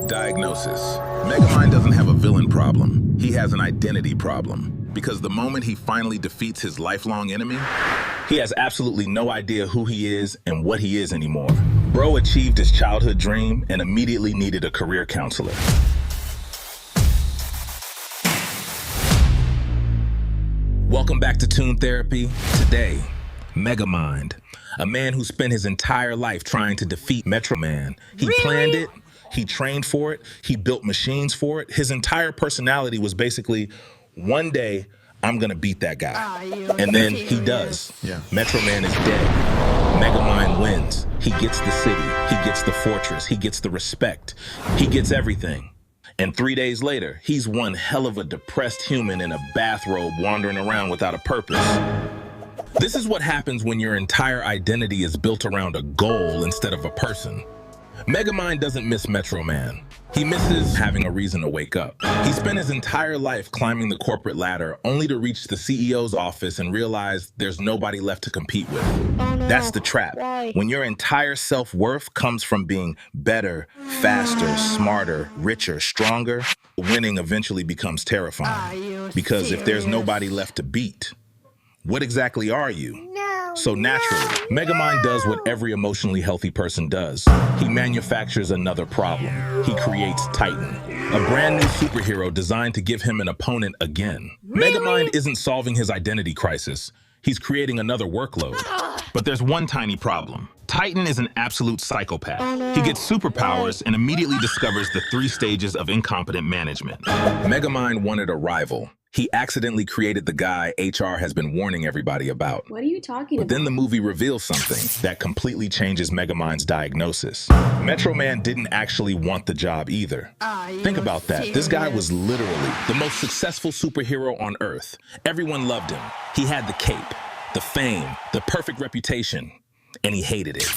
Diagnosis. Megamind doesn't have a villain problem. He has an identity problem. Because the moment he finally defeats his lifelong enemy, he has absolutely no idea who he is and what he is anymore. Bro achieved his childhood dream and immediately needed a career counselor. Welcome back to Toon Therapy. Today, Megamind, a man who spent his entire life trying to defeat Metro Man. He planned it, he trained for it, he built machines for it. His entire personality was basically, one day, I'm gonna beat that guy. And then he does. Metro Man is dead. Megamind wins. He gets the city, he gets the fortress, he gets the respect, he gets everything. And 3 days later, he's one hell of a depressed human in a bathrobe wandering around without a purpose. This is what happens when your entire identity is built around a goal instead of a person. Megamind doesn't miss Metro Man. He misses having a reason to wake up. He spent his entire life climbing the corporate ladder only to reach the CEO's office and realize there's nobody left to compete with. That's the trap. When your entire self-worth comes from being better, faster, smarter, richer, stronger, winning eventually becomes terrifying. Because if there's nobody left to beat, what exactly are you? So naturally, Megamind does what every emotionally healthy person does. He manufactures another problem. He creates Titan, a brand new superhero designed to give him an opponent again. Megamind isn't solving his identity crisis. He's creating another workload. But there's one tiny problem. Titan is an absolute psychopath. He gets superpowers and immediately discovers the 3 stages of incompetent management. Megamind wanted a rival. He accidentally created the guy HR has been warning everybody about. What are you talking about? But then the movie reveals something that completely changes Megamind's diagnosis. Metro Man didn't actually want the job either. Think about that. This guy was literally the most successful superhero on Earth. Everyone loved him. He had the cape, the fame, the perfect reputation, and he hated it.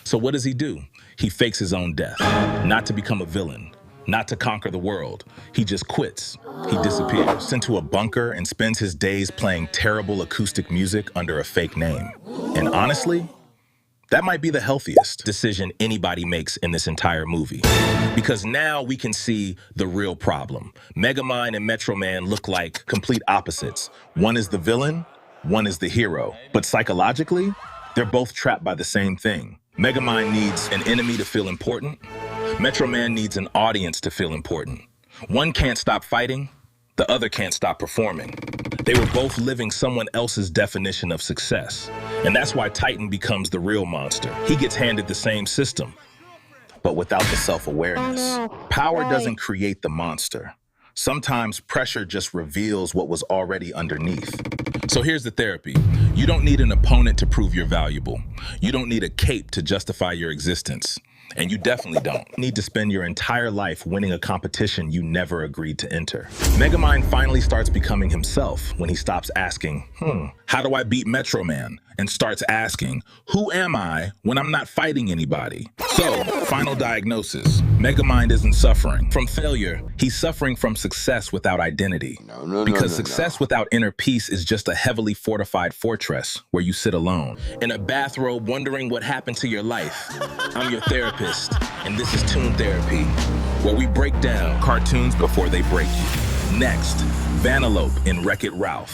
So what does he do? He fakes his own death, not to become a villain, not to conquer the world. He just quits. He disappears into a bunker and spends his days playing terrible acoustic music under a fake name. And honestly, that might be the healthiest decision anybody makes in this entire movie. Because now we can see the real problem. Megamind and Metro Man look like complete opposites. One is the villain, one is the hero. But psychologically, they're both trapped by the same thing. Megamind needs an enemy to feel important. Metro Man needs an audience to feel important. One can't stop fighting, the other can't stop performing. They were both living someone else's definition of success. And that's why Titan becomes the real monster. He gets handed the same system, but without the self-awareness. Power doesn't create the monster. Sometimes pressure just reveals what was already underneath. So here's the therapy. You don't need an opponent to prove you're valuable. You don't need a cape to justify your existence. And you definitely don't need to spend your entire life winning a competition you never agreed to enter. Megamind finally starts becoming himself when he stops asking, how do I beat Metro Man? And starts asking, who am I when I'm not fighting anybody? So, final diagnosis. Megamind isn't suffering from failure. He's suffering from success without identity. Because success without inner peace is just a heavily fortified fortress where you sit alone, in a bathrobe wondering what happened to your life. I'm your therapist, and this is Toon Therapy, where we break down cartoons before they break you. Next, Vanellope in Wreck-It Ralph.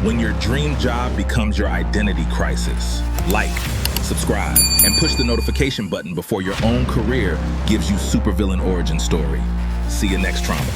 When your dream job becomes your identity crisis. Like, subscribe, and push the notification button before your own career gives you supervillain origin story. See you next trauma.